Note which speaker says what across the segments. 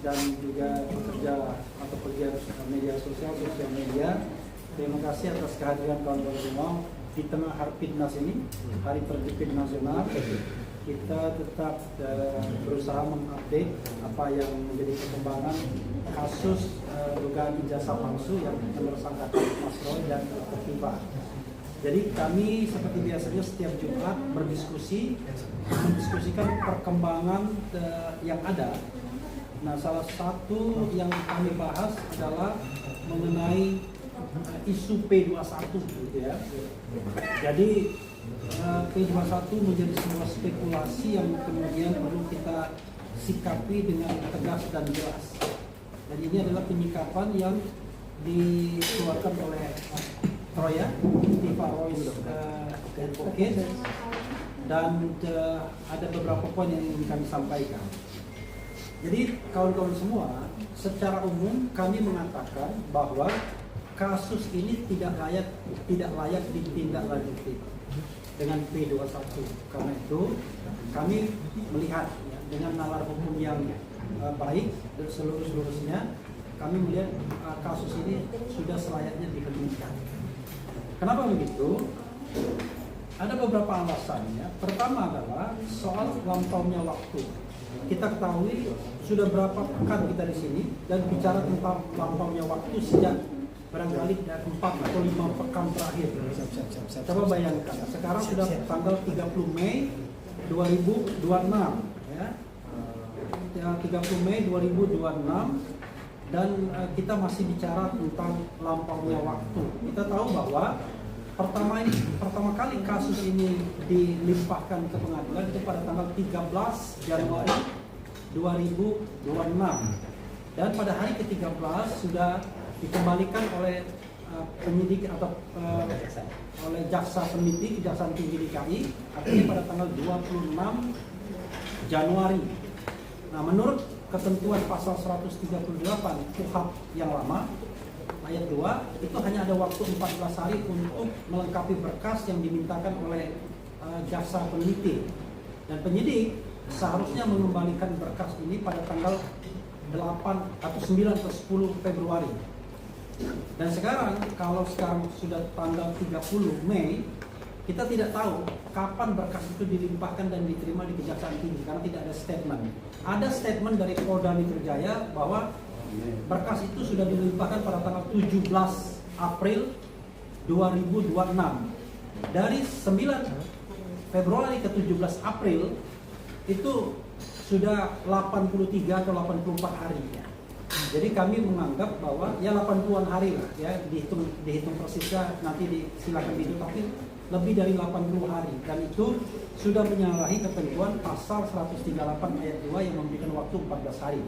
Speaker 1: dan juga pekerja atau pegiat media sosial media. Terima kasih atas kehadiran kawan-kawan semua di tengah Harpidnas ini, Hari Tertib Nasional. Kita tetap berusaha mengupdate apa yang menjadi perkembangan kasus dugaan ijazah palsu yang tersangkakan Mas Roy dan Kofifa. Jadi kami seperti biasanya setiap Jumat mendiskusikan perkembangan yang ada. Nah, salah satu yang kami bahas adalah mengenai isu P21 gitu ya. Jadi P21 menjadi sebuah spekulasi yang kemudian perlu kita sikapi dengan tegas dan jelas. Dan ini adalah penyikapan yang dikeluarkan oleh Troya, Tifa Royce Advocate, dan ada beberapa poin yang ingin kami sampaikan. Jadi kawan-kawan semua, secara umum kami mengatakan bahwa kasus ini tidak layak ditindaklanjuti dengan P21. Karena itu kami melihat ya, dengan nalar hukum yang baik dan seluruhnya, kami melihat kasus ini sudah selayaknya dihentikan. Kenapa begitu? Ada beberapa alasannya. Pertama adalah soal lampaunya waktu. Kita ketahui sudah berapa pekan kita di sini dan bicara tentang lampaunya waktu sejak barangkali 4 atau 5 pekan terakhir. Coba bayangkan, sekarang sudah tanggal 30 Mei 2026 ya. 30 Mei 2026 dan kita masih bicara tentang lampaunya waktu. Kita tahu bahwa pertama kali kasus ini dilimpahkan ke pengadilan itu pada tanggal 13 Januari 2026 dan pada hari ke-13 sudah dikembalikan oleh penyidik atau oleh jaksa peneliti Kejaksaan Tinggi DKI, artinya pada tanggal 26 Januari. Nah, menurut ketentuan pasal 138 KUHP yang lama ayat 2 itu hanya ada waktu 14 hari untuk melengkapi berkas yang dimintakan oleh jaksa peneliti, dan penyidik seharusnya mengembalikan berkas ini pada tanggal 8 atau 9 atau 10 Februari. Dan sekarang kalau sekarang sudah tanggal 30 Mei, kita tidak tahu kapan berkas itu dilimpahkan dan diterima di Kejaksaan Tinggi karena tidak ada statement. Ada statement dari Polda Metro Jaya bahwa berkas itu sudah dilimpahkan pada tanggal 17 April 2026. Dari 9 Februari ke 17 April itu sudah 83 atau 84 hari ya. Jadi kami menganggap bahwa ya 80-an hari lah ya, dihitung persisnya nanti silakan dihitung, tapi lebih dari 80 hari, dan itu sudah menyalahi ketentuan pasal 138 ayat 2 yang memberikan waktu 14 hari.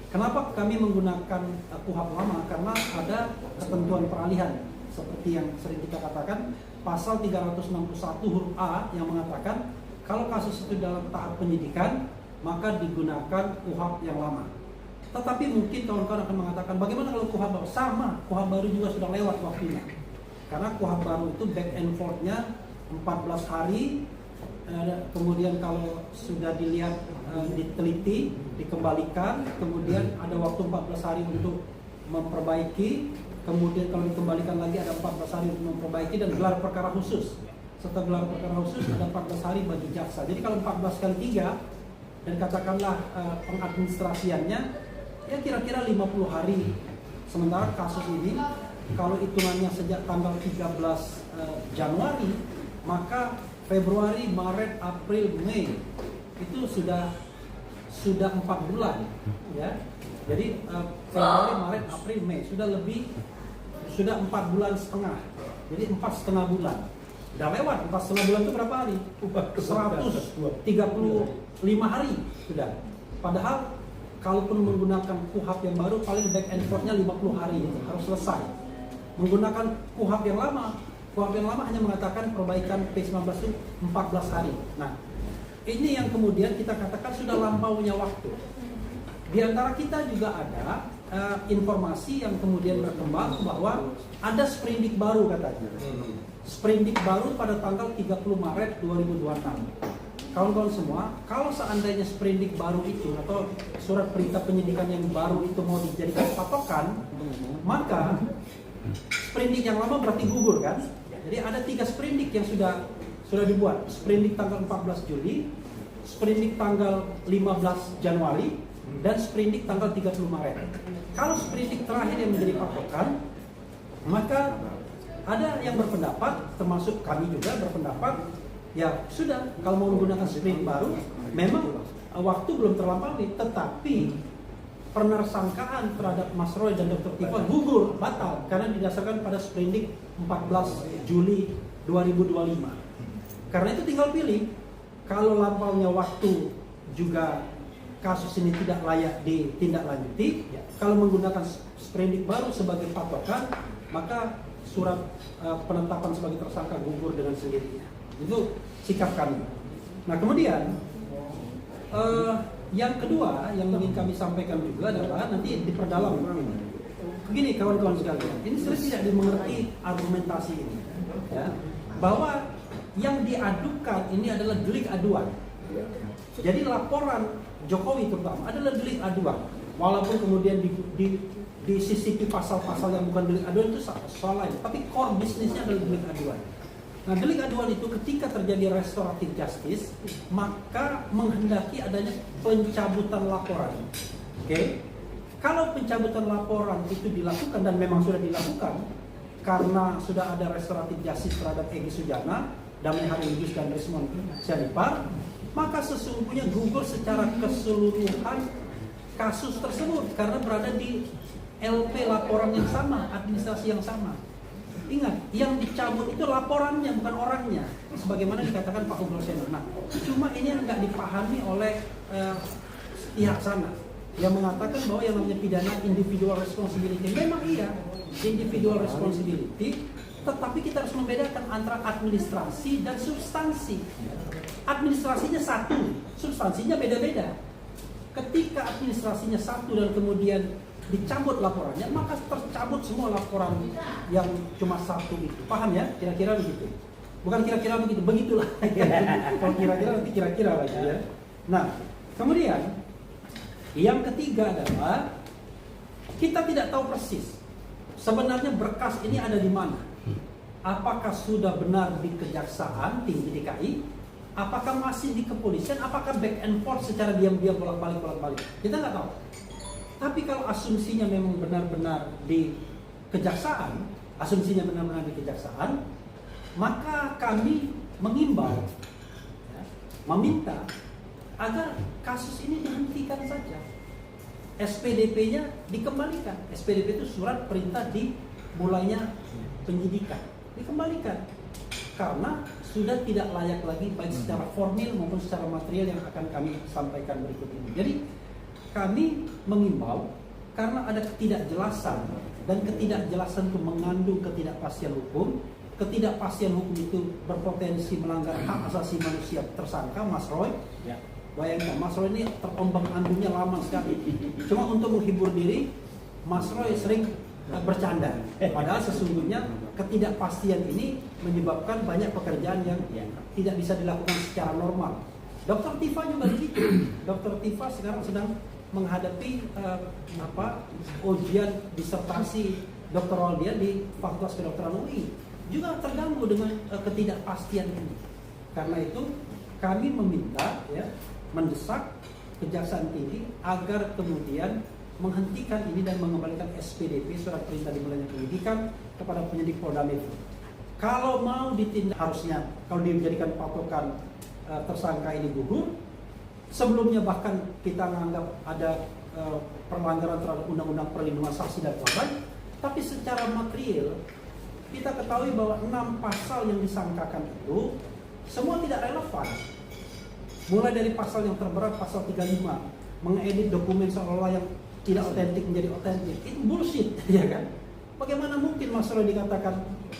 Speaker 1: Kenapa kami menggunakan KUHP lama? Karena ada ketentuan peralihan seperti yang sering kita katakan pasal 361 huruf A yang mengatakan kalau kasus itu dalam tahap penyidikan maka digunakan KUHP yang lama. Tetapi mungkin kawan-kawan akan mengatakan bagaimana kalau KUHP baru? Sama, KUHP baru juga sudah lewat waktunya. Karena KUHP baru itu back and forth-nya 14 hari, kemudian kalau sudah dilihat diteliti, dikembalikan, kemudian ada waktu 14 hari untuk memperbaiki, kemudian kalau dikembalikan lagi ada 14 hari untuk memperbaiki, dan gelar perkara khusus. Setelah gelar perkara khusus ada 14 hari bagi jaksa. Jadi kalau 14 kali 3 dan katakanlah pengadministrasiannya ya kira-kira 50 hari. Sementara kasus ini kalau hitungannya sejak tanggal 13 Januari, maka Februari, Maret, April, Mei itu sudah 4 bulan ya. Jadi Februari, Maret, April, Mei sudah 4 bulan setengah. Jadi 4,5 bulan. Udah lewat 4,5 bulan itu berapa hari? 135 hari sudah. Padahal kalaupun menggunakan KUHP yang baru paling back and forth-nya 50 hari itu harus selesai. Menggunakan KUHP yang lama hanya mengatakan perbaikan P19 itu 14 hari. Nah, ini yang kemudian kita katakan sudah lampaunya waktu. Di antara kita juga ada informasi yang kemudian berkembang bahwa ada sprindik baru katanya. Sprindik baru pada tanggal 30 Maret 2026. kawan-kawan semua, kalau seandainya sprindik baru itu atau surat perintah penyidikan yang baru itu mau dijadikan patokan, maka sprindik yang lama berarti gugur kan? Jadi ada 3 sprindik yang sudah dibuat. Sprindik tanggal 14 Juli, sprindik tanggal 15 Januari, dan sprindik tanggal 30 Maret. Kalau sprindik terakhir yang menjadi patokan, maka ada yang berpendapat, termasuk kami juga berpendapat, ya sudah, kalau mau menggunakan sprindik baru, memang waktu belum terlampaui, tetapi penersangkaan terhadap Mas Roy dan Dr. Tifa gugur, batal, karena didasarkan pada sprindik 14 Juli 2025. Karena itu tinggal pilih, kalau lampaunya waktu juga kasus ini tidak layak ditindaklanjuti, kalau menggunakan sprindik baru sebagai patokan, maka surat penetapan sebagai tersangka gugur dengan sendirinya. Itu sikap kami. Nah kemudian yang kedua yang ingin kami sampaikan juga adalah nanti diperdalam. Begini kawan-kawan sekalian, ini sering tidak dimengerti argumentasi ini, ya, bahwa yang diadukan ini adalah delik aduan. Jadi laporan Jokowi terutama adalah delik aduan, walaupun kemudian disisipi pasal-pasal yang bukan delik aduan itu soal lain, tapi core bisnisnya adalah delik aduan. Nah, delik aduan itu ketika terjadi restoratif justice, maka menghendaki adanya pencabutan laporan. Oke? Kalau pencabutan laporan itu dilakukan dan memang sudah dilakukan karena sudah ada restoratif justice terhadap Egy Sujana, Damai Harimurti dan Rismon Syarifah, maka sesungguhnya gugur secara keseluruhan kasus tersebut karena berada di LP laporan yang sama, administrasi yang sama. Ingat, yang dicabut itu laporannya, bukan orangnya, sebagaimana dikatakan Pak Hugo Seno. Nah, cuma ini yang nggak dipahami oleh pihak sana, yang mengatakan bahwa yang namanya pidana individual responsibility. Memang iya, individual responsibility, tetapi kita harus membedakan antara administrasi dan substansi. Administrasinya satu, substansinya beda-beda. Ketika administrasinya satu dan kemudian dicabut laporannya, maka tercabut semua laporan yang cuma satu itu. Paham ya? Kira-kira begitu. Bukan kira-kira begitu, begitulah. Kalau kira-kira nanti kira-kira lagi ya. Nah, kemudian yang ketiga adalah kita tidak tahu persis sebenarnya berkas ini ada di mana. Apakah sudah benar di Kejaksaan Tinggi DKI? Apakah masih di kepolisian? Apakah back and forth secara diam-diam bolak-balik? Kita nggak tahu. Tapi kalau asumsinya memang benar-benar di kejaksaan, maka kami mengimbau, ya, meminta agar kasus ini dihentikan saja. SPDP-nya dikembalikan. SPDP itu surat perintah dimulainya penyidikan. Dikembalikan. Karena sudah tidak layak lagi baik secara formil maupun secara material yang akan kami sampaikan berikut ini. Jadi kami mengimbau karena ada ketidakjelasan dan ketidakjelasan itu mengandung ketidakpastian hukum. Ketidakpastian hukum itu berpotensi melanggar hak asasi manusia tersangka Mas Roy. Ya. Bayangkan Mas Roy ini terombang-ambingnya lama sekali. Cuma untuk menghibur diri, Mas Roy sering bercanda. Padahal sesungguhnya ketidakpastian ini menyebabkan banyak pekerjaan yang tidak bisa dilakukan secara normal. Dr. Tifa juga begitu. Dr. Tifa sekarang sedang menghadapi ujian disertasi doktoral dia di Fakultas Kedokteran UI, juga terganggu dengan ketidakpastian ini. Karena itu kami meminta, ya, mendesak Kejaksaan Tinggi agar kemudian menghentikan ini dan mengembalikan SPDP surat perintah dimulainya penyidikan kepada penyidik Polda Metro. Kalau mau ditindak, harusnya kalau dijadikan patokan tersangka ini gugur. Sebelumnya bahkan kita menganggap ada pelanggaran terhadap Undang-Undang Perlindungan Saksi dan Korban, tapi secara material kita ketahui bahwa 6 pasal yang disangkakan itu semua tidak relevan. Mulai dari pasal yang terberat, pasal 35, mengedit dokumen seolah-olah yang tidak otentik menjadi otentik, itu bullshit, ya kan? Bagaimana mungkin Mas Roy dikatakan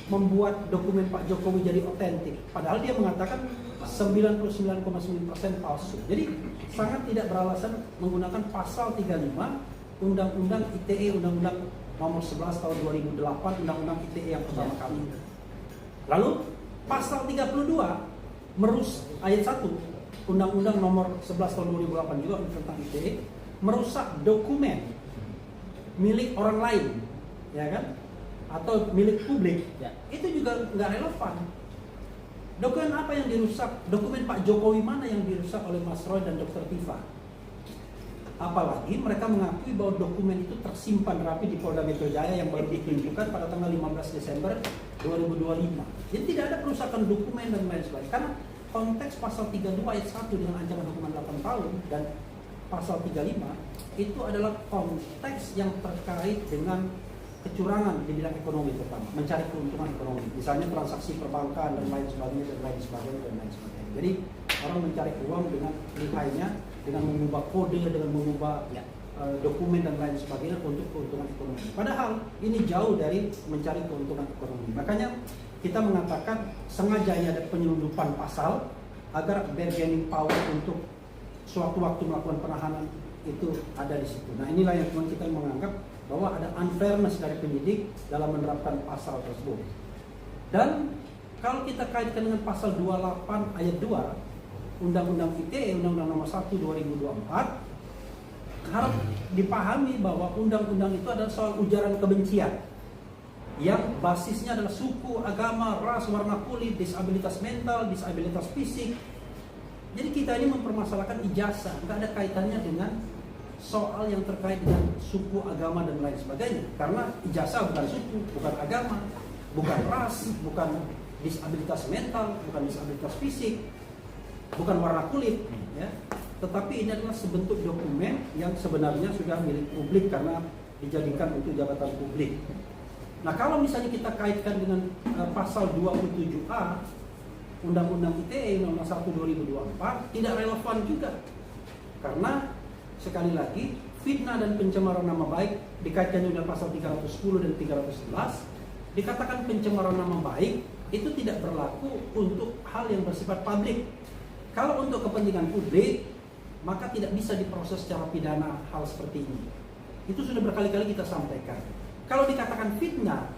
Speaker 1: membuat dokumen Pak Jokowi jadi otentik, padahal dia mengatakan 99,9% palsu. Jadi sangat tidak beralasan menggunakan pasal 35 Undang-Undang ITE, Undang-Undang nomor 11 tahun 2008, Undang-Undang ITE yang pertama kali. Lalu pasal 32 ayat 1 Undang-Undang nomor 11 tahun 2008 juga tentang ITE merusak dokumen milik orang lain, ya kan? Atau milik publik,
Speaker 2: Ya.
Speaker 1: itu juga nggak relevan. Dokumen apa yang dirusak? Dokumen Pak Jokowi mana yang dirusak oleh Mas Roy dan Dr. Tifa? Apalagi mereka mengakui bahwa dokumen itu tersimpan rapi di Polda Metro Jaya yang baru ditunjukkan pada tanggal 15 Desember 2025. Jadi tidak ada perusakan dokumen dan lain sebagainya. Karena konteks pasal 32 ayat 1 dengan ancaman hukuman 8 tahun dan pasal 35 itu adalah konteks yang terkait dengan kecurangan di bidang ekonomi, terutama mencari keuntungan ekonomi, misalnya transaksi perbankan dan lain sebagainya dan lain sebagainya. Jadi orang mencari uang dengan lihainya, dengan mengubah kode, dengan mengubah dokumen dan lain sebagainya untuk keuntungan ekonomi. Padahal ini jauh dari mencari keuntungan ekonomi. Makanya kita mengatakan sengaja ada penyelundupan pasal agar bargaining power untuk suatu waktu melakukan penahanan itu ada di situ. Nah inilah yang kita menganggap bahwa ada unfairness dari penyidik dalam menerapkan pasal tersebut. Dan kalau kita kaitkan dengan pasal 28 ayat 2 Undang-Undang ITE, Undang-Undang nomor 1 2024, harus dipahami bahwa undang-undang itu adalah soal ujaran kebencian yang basisnya adalah suku, agama, ras, warna kulit, disabilitas mental, disabilitas fisik. Jadi kita ini mempermasalahkan ijazah, nggak ada kaitannya dengan soal yang terkait dengan suku, agama, dan lain sebagainya. Karena ijazah bukan suku, bukan agama, bukan ras, bukan disabilitas mental, bukan disabilitas fisik, bukan warna kulit, ya. Tetapi ini adalah sebentuk dokumen yang sebenarnya sudah milik publik karena dijadikan untuk jabatan publik. Nah kalau misalnya kita kaitkan dengan pasal 27A Undang-Undang ITE nomor 1 2024 tidak relevan juga. Karena sekali lagi fitnah dan pencemaran nama baik dikaitkan dengan pasal 310 dan 311 dikatakan pencemaran nama baik itu tidak berlaku untuk hal yang bersifat publik. Kalau untuk kepentingan publik maka tidak bisa diproses secara pidana hal seperti ini. Itu sudah berkali-kali kita sampaikan. Kalau dikatakan fitnah,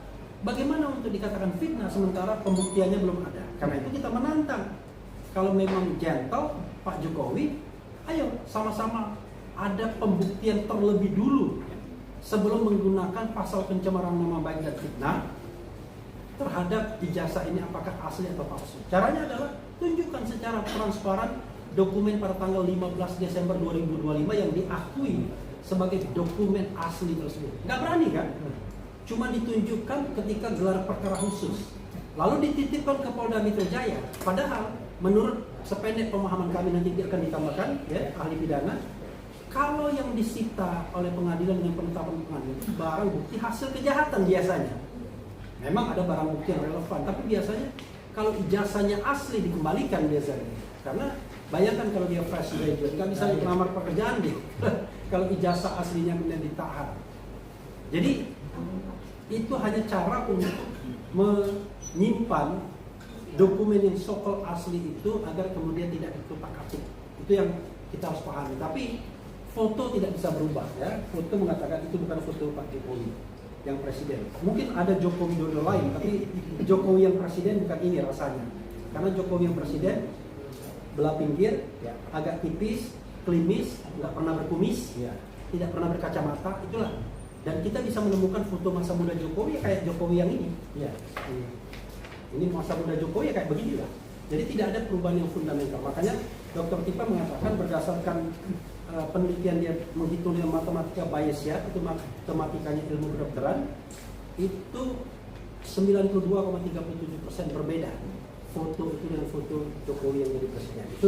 Speaker 1: bagaimana untuk dikatakan fitnah sementara pembuktiannya belum ada? Karena itu kita menantang. Kalau memang gentle Pak Jokowi, ayo sama-sama ada pembuktian terlebih dulu sebelum menggunakan pasal pencemaran nama baik dan fitnah terhadap ijazah ini apakah asli atau palsu. Caranya adalah tunjukkan secara transparan dokumen pada tanggal 15 Desember 2025 yang diakui sebagai dokumen asli tersebut. Nggak berani kan? Cuma ditunjukkan ketika gelar perkara khusus. Lalu dititipkan ke Polda Metro Jaya. Padahal menurut sependek pemahaman kami nanti akan ditambahkan ya, ahli pidana. Kalau yang disita oleh pengadilan dengan penetapan pengadilan itu barang bukti hasil kejahatan biasanya. Memang ada barang bukti yang relevan, tapi biasanya kalau ijazahnya asli dikembalikan biasanya. Karena bayangkan kalau dia fresh graduate, nggak bisa melamar pekerjaan dia. Kalau ijazah aslinya kemudian ditahan. Jadi itu hanya cara untuk menyimpan dokumen yang so-called asli itu agar kemudian tidak dikutak-atik. Itu yang kita harus pahami. Tapi foto tidak bisa berubah ya. Foto mengatakan itu bukan foto Pak Jokowi yang presiden. Mungkin ada Jokowi Widodo lain, tapi Jokowi yang presiden bukan ini rasanya. Karena Jokowi yang presiden belah pinggir, ya, agak tipis, klimis, nggak pernah berkumis, ya, tidak pernah berkacamata, itulah. Dan kita bisa menemukan foto masa muda Jokowi kayak Jokowi yang ini. Ya. Ini masa muda Jokowi ya kayak beginilah. Jadi tidak ada perubahan yang fundamental. Makanya Dr. Tifa mengatakan berdasarkan penelitian dia menghitung dengan matematika Bayesian, itu matematikanya ilmu kedokteran, itu 92,37% berbeda foto itu dengan foto Jokowi yang jadi presiden.